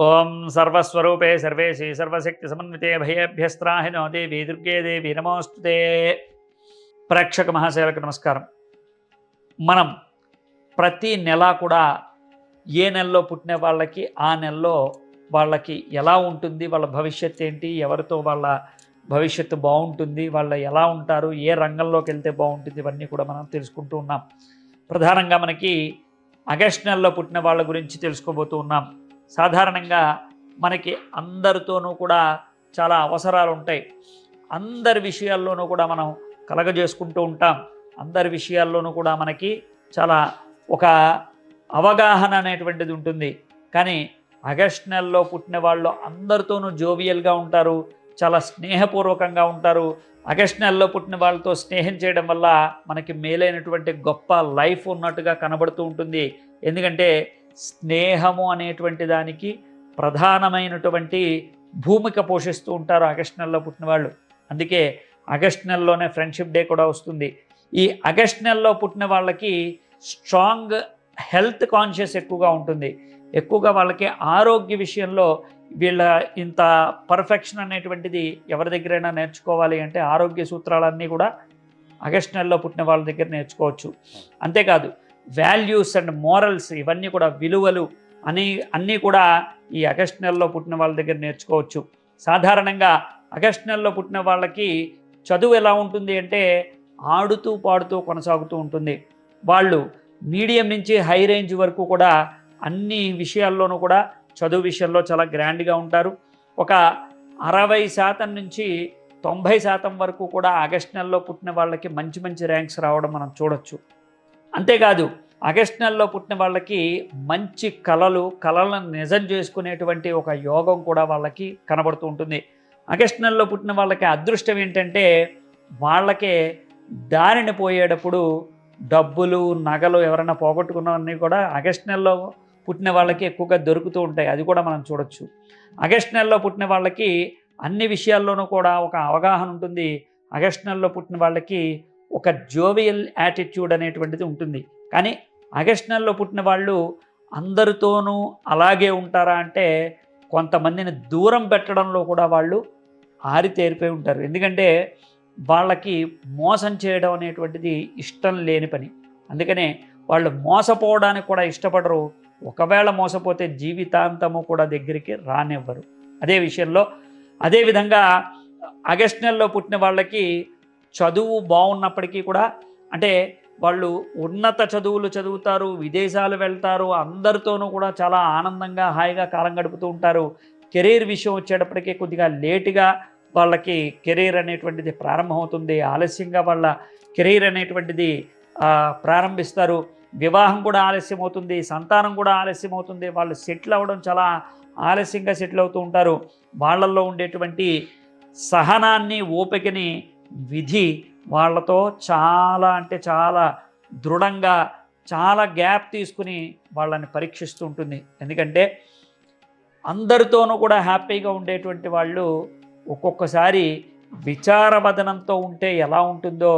ఓం సర్వస్వరూపే సర్వేశి సర్వశక్తి సమన్వితే భయేభ్యస్త్రాహి నో దేవి దుర్గే దేవి నమోస్తుతే. ప్రేక్షక మహాశయులకు నమస్కారం. మనం ప్రతి నెల కూడా ఏ నెలలో పుట్టిన వాళ్ళకి ఆ నెలలో వాళ్ళకి ఎలా ఉంటుంది, వాళ్ళ భవిష్యత్తు ఏంటి, ఎవరితో వాళ్ళ భవిష్యత్తు బాగుంటుంది, వాళ్ళు ఎలా ఉంటారు, ఏ రంగంలోకి వెళ్తే బాగుంటుంది, ఇవన్నీ కూడా మనం తెలుసుకుంటూ ఉన్నాం. ప్రధానంగా మనకి ఆగస్టు నెలలో పుట్టిన వాళ్ళ గురించి తెలుసుకోబోతూ ఉన్నాం. సాధారణంగా మనకి అందరితోనూ కూడా చాలా అవసరాలు ఉంటాయి. అందరి విషయాల్లోనూ కూడా మనం కలగజేసుకుంటూ ఉంటాం. అందరి విషయాల్లోనూ కూడా మనకి చాలా ఒక అవగాహన అనేటువంటిది ఉంటుంది. కానీ ఆగస్టు నెలలో పుట్టిన వాళ్ళు అందరితోనూ జోవియల్గా ఉంటారు, చాలా స్నేహపూర్వకంగా ఉంటారు. ఆగస్టు నెలలో పుట్టిన వాళ్ళతో స్నేహం చేయడం వల్ల మనకి మేలైనటువంటి గొప్ప లైఫ్ ఉన్నట్టుగా కనబడుతూ ఉంటుంది. ఎందుకంటే స్నేహము అనేటువంటి దానికి ప్రధానమైనటువంటి భూమిక పోషిస్తూ ఉంటారు ఆగస్టు నెలలో పుట్టిన వాళ్ళు. అందుకే ఆగస్టు నెలలోనే ఫ్రెండ్షిప్ డే కూడా వస్తుంది. ఈ ఆగస్టు నెలలో పుట్టిన వాళ్ళకి స్ట్రాంగ్ హెల్త్ కాన్షియస్ ఎక్కువగా ఉంటుంది. ఎక్కువగా వాళ్ళకి ఆరోగ్య విషయంలో వీళ్ళ ఇంత పర్ఫెక్షన్ అనేటువంటిది ఎవరి దగ్గరైనా నేర్చుకోవాలి అంటే ఆరోగ్య సూత్రాలన్నీ కూడా ఆగస్టు నెలలో పుట్టిన వాళ్ళ దగ్గర నేర్చుకోవచ్చు. అంతేకాదు వాల్యూస్ అండ్ మోరల్స్, ఇవన్నీ కూడా విలువలు అన్నీ కూడా ఈ ఆగస్టు నెలలో పుట్టిన వాళ్ళ దగ్గర నేర్చుకోవచ్చు. సాధారణంగా ఆగస్టు నెలలో పుట్టిన వాళ్ళకి చదువు ఎలా ఉంటుంది అంటే ఆడుతూ పాడుతూ కొనసాగుతూ ఉంటుంది. వాళ్ళు మీడియం నుంచి హై రేంజ్ వరకు కూడా అన్ని విషయాల్లోనూ కూడా చదువు విషయంలో చాలా గ్రాండ్గా ఉంటారు. ఒక 60% నుంచి 90% వరకు కూడా ఆగస్టు నెలలో పుట్టిన వాళ్ళకి మంచి మంచి ర్యాంక్స్ రావడం మనం చూడొచ్చు. అంతేకాదు ఆగస్టు నెలలో పుట్టిన వాళ్ళకి మంచి కళలను నిజం చేసుకునేటువంటి ఒక యోగం కూడా వాళ్ళకి కనబడుతూ ఉంటుంది. ఆగస్టు నెలలో పుట్టిన వాళ్ళకి అదృష్టం ఏంటంటే వాళ్ళకే దారిని పోయేటప్పుడు డబ్బులు నగలు ఎవరైనా పోగొట్టుకున్నవన్నీ కూడా ఆగస్టు నెలలో పుట్టిన వాళ్ళకి ఎక్కువగా దొరుకుతూ ఉంటాయి. అది కూడా మనం చూడొచ్చు. ఆగస్టు నెలలో పుట్టిన వాళ్ళకి అన్ని విషయాల్లోనూ కూడా ఒక అవగాహన ఉంటుంది. ఆగస్టు నెలలో పుట్టిన వాళ్ళకి ఒక జోవియల్ యాటిట్యూడ్ అనేటువంటిది ఉంటుంది. కానీ ఆగస్టు నెలలో పుట్టిన వాళ్ళు అందరితోనూ అలాగే ఉంటారా అంటే కొంతమందిని దూరం పెట్టడంలో కూడా వాళ్ళు ఆరితేరిపోయి ఉంటారు. ఎందుకంటే వాళ్ళకి మోసం చేయడం అనేటువంటిది ఇష్టం లేని పని. అందుకనే వాళ్ళు మోసపోవడానికి కూడా ఇష్టపడరు. ఒకవేళ మోసపోతే జీవితాంతము కూడా దగ్గరికి రానివ్వరు. అదేవిధంగా ఆగస్టు నెలలో పుట్టిన వాళ్ళకి చదువు బాగున్నప్పటికీ కూడా అంటే వాళ్ళు ఉన్నత చదువులు చదువుతారు, విదేశాలు వెళ్తారు, అందరితోనూ కూడా చాలా ఆనందంగా హాయిగా కాలం గడుపుతూ ఉంటారు. కెరీర్ విషయం వచ్చేటప్పటికీ కొద్దిగా లేటుగా వాళ్ళకి కెరీర్ అనేటువంటిది ప్రారంభమవుతుంది. ఆలస్యంగా వాళ్ళ కెరీర్ అనేటువంటిది ప్రారంభిస్తారు. వివాహం కూడా ఆలస్యం అవుతుంది, సంతానం కూడా ఆలస్యం అవుతుంది. వాళ్ళు సెటిల్ అవ్వడం చాలా ఆలస్యంగా సెటిల్ అవుతూ ఉంటారు. వాళ్ళల్లో ఉండేటువంటి సహనాన్ని, ఓపికని విధి వాళ్ళతో చాలా అంటే చాలా దృఢంగా చాలా గ్యాప్ తీసుకుని వాళ్ళని పరీక్షిస్తూ ఉంటుంది. ఎందుకంటే అందరితోనూ కూడా హ్యాపీగా ఉండేటువంటి వాళ్ళు ఒక్కొక్కసారి విచారవదనంతో ఉంటే ఎలా ఉంటుందో,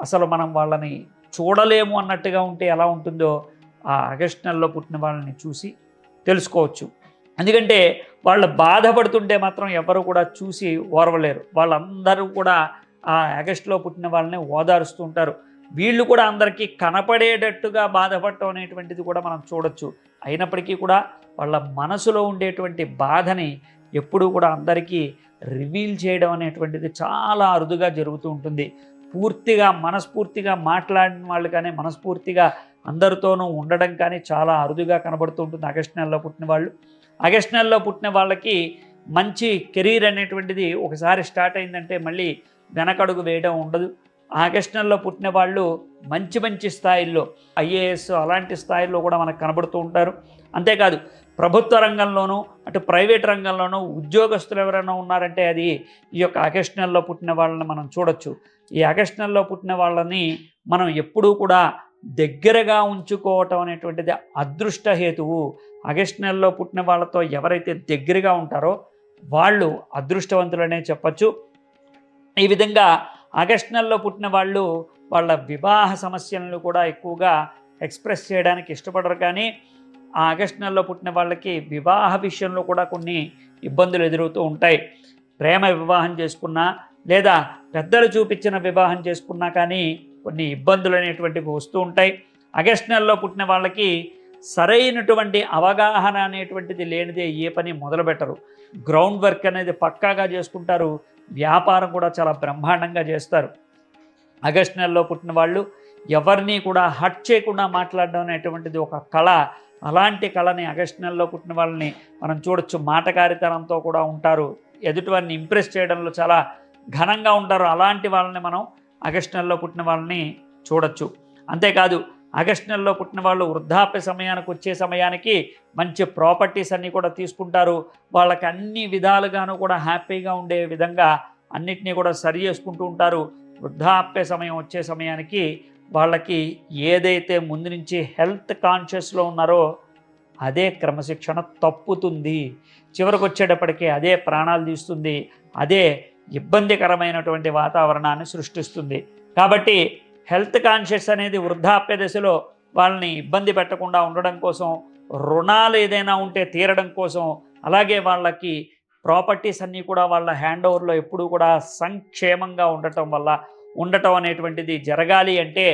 అసలు మనం వాళ్ళని చూడలేము అన్నట్టుగా ఉంటే ఎలా ఉంటుందో ఆ ఆగస్టు నెలలో పుట్టిన వాళ్ళని చూసి తెలుసుకోవచ్చు. ఎందుకంటే వాళ్ళు బాధపడుతుంటే మాత్రం ఎవరు కూడా చూసి ఓర్వలేరు. వాళ్ళందరూ కూడా ఆ ఆగస్టులో పుట్టిన వాళ్ళని ఓదారుస్తూ ఉంటారు. వీళ్ళు కూడా అందరికీ కనపడేటట్టుగా బాధపడటం అనేటువంటిది కూడా మనం చూడొచ్చు. అయినప్పటికీ కూడా వాళ్ళ మనసులో ఉండేటువంటి బాధని ఎప్పుడూ కూడా అందరికీ రివీల్ చేయడం అనేటువంటిది చాలా అరుదుగా జరుగుతూ ఉంటుంది. పూర్తిగా మనస్ఫూర్తిగా మాట్లాడిన వాళ్ళు కానీ మనస్ఫూర్తిగా అందరితోనూ ఉండడం కానీ చాలా అరుదుగా కనబడుతూ ఉంటుంది ఆగస్టు నెలలో పుట్టిన వాళ్ళు. ఆగస్టు నెలలో పుట్టిన వాళ్ళకి మంచి కెరీర్ అనేటువంటిది ఒకసారి స్టార్ట్ అయిందంటే మళ్ళీ వెనకడుగు వేయడం ఉండదు. ఆగస్టు నెలలో పుట్టిన వాళ్ళు మంచి మంచి స్థాయిల్లో ఐఏఎస్ అలాంటి స్థాయిల్లో కూడా మనకు కనబడుతూ ఉంటారు. అంతేకాదు ప్రభుత్వ రంగంలోనూ అటు ప్రైవేట్ రంగంలోనూ ఉద్యోగస్తులు ఎవరైనా ఉన్నారంటే అది ఈ యొక్క ఆగస్టు నెలలో పుట్టిన వాళ్ళని మనం చూడొచ్చు. ఈ ఆగస్టు నెలలో పుట్టిన వాళ్ళని మనం ఎప్పుడూ కూడా దగ్గరగా ఉంచుకోవటం అనేటువంటిది అదృష్ట హేతువు. ఆగస్టు నెలలో పుట్టిన వాళ్ళతో ఎవరైతే దగ్గరగా ఉంటారో వాళ్ళు అదృష్టవంతులనే చెప్పచ్చు. ఈ విధంగా ఆగస్టు నెలలో పుట్టిన వాళ్ళు వాళ్ళ వివాహ సమస్యలను కూడా ఎక్కువగా ఎక్స్ప్రెస్ చేయడానికి ఇష్టపడరు. కానీ ఆ ఆగస్టు నెలలో పుట్టిన వాళ్ళకి వివాహ విషయంలో కూడా కొన్ని ఇబ్బందులు ఎదురవుతూ ఉంటాయి. ప్రేమ వివాహం చేసుకున్నా లేదా పెద్దలు చూపించిన వివాహం చేసుకున్నా కానీ కొన్ని ఇబ్బందులు అనేటువంటివి వస్తూ ఉంటాయి. ఆగస్టు నెలలో పుట్టిన వాళ్ళకి సరైనటువంటి అవగాహన అనేటువంటిది లేనిదే ఏ పని మొదలుపెట్టరు. గ్రౌండ్ వర్క్ అనేది పక్కాగా చేసుకుంటారు. వ్యాపారం కూడా చాలా బ్రహ్మాండంగా చేస్తారు. ఆగస్టు నెలలో పుట్టిన వాళ్ళు ఎవరిని కూడా హర్ట్ చేయకుండా మాట్లాడడం అనేటువంటిది ఒక కళ. అలాంటి కళని ఆగస్టు నెలలో పుట్టిన వాళ్ళని మనం చూడొచ్చు. మాటకారితనంతో కూడా ఉంటారు. ఎదుటివారిని ఇంప్రెస్ చేయడంలో చాలా ఘనంగా ఉంటారు. అలాంటి వాళ్ళని మనం ఆగస్టు నెలలో పుట్టిన వాళ్ళని చూడొచ్చు. అంతేకాదు ఆగస్టు నెలలో పుట్టిన వాళ్ళు వృద్ధాప్య సమయానికి వచ్చే సమయానికి మంచి ప్రాపర్టీస్ అన్నీ కూడా తీసుకుంటారు. వాళ్ళకి అన్ని విధాలుగాను కూడా హ్యాపీగా ఉండే విధంగా అన్నిటినీ కూడా సరి చేసుకుంటూ ఉంటారు. వృద్ధాప్య సమయం వచ్చే సమయానికి వాళ్ళకి ఏదైతే ముందు నుంచి హెల్త్ కాన్షియస్లో ఉన్నారో అదే క్రమశిక్షణ తప్పుతుంది. చివరికి వచ్చేటప్పటికీ అదే ప్రాణాలు తీస్తుంది. అదే ఇబ్బందికరమైనటువంటి వాతావరణాన్ని సృష్టిస్తుంది. కాబట్టి హెల్త్ కాన్షియస్ అనేది వృద్ధాప్య దశలో వాళ్ళని ఇబ్బంది పెట్టకుండా ఉండడం కోసం, రుణాలు ఏదైనా ఉంటే తీరడం కోసం, అలాగే వాళ్ళకి ప్రాపర్టీస్ అన్నీ కూడా వాళ్ళ హ్యాండ్ ఓవర్లో ఎప్పుడూ కూడా సంక్షేమంగా ఉండటం అనేటువంటిది జరగాలి అంటే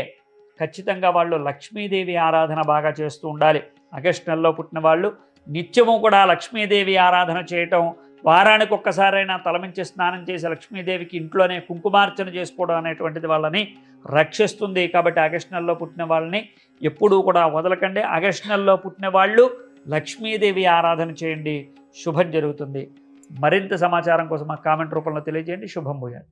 ఖచ్చితంగా వాళ్ళు లక్ష్మీదేవి ఆరాధన బాగా చేస్తూ ఉండాలి. ఆగస్టు నెలలో పుట్టిన వాళ్ళు నిత్యము కూడా లక్ష్మీదేవి ఆరాధన చేయటం, వారానికి ఒక్కసారైనా తలమించి స్నానం చేసి లక్ష్మీదేవికి ఇంట్లోనే కుంకుమార్చన చేసుకోవడం అనేటువంటిది వాళ్ళని రక్షిస్తుంది. కాబట్టి ఆగస్టు నెలలో పుట్టిన వాళ్ళని ఎప్పుడూ కూడా వదలకండి. ఆగస్టు నెలలో పుట్టిన వాళ్ళు లక్ష్మీదేవి ఆరాధన చేయండి, శుభం జరుగుతుంది. మరింత సమాచారం కోసం మా కామెంట్ రూపంలో తెలియజేయండి. శుభం భూయాలి.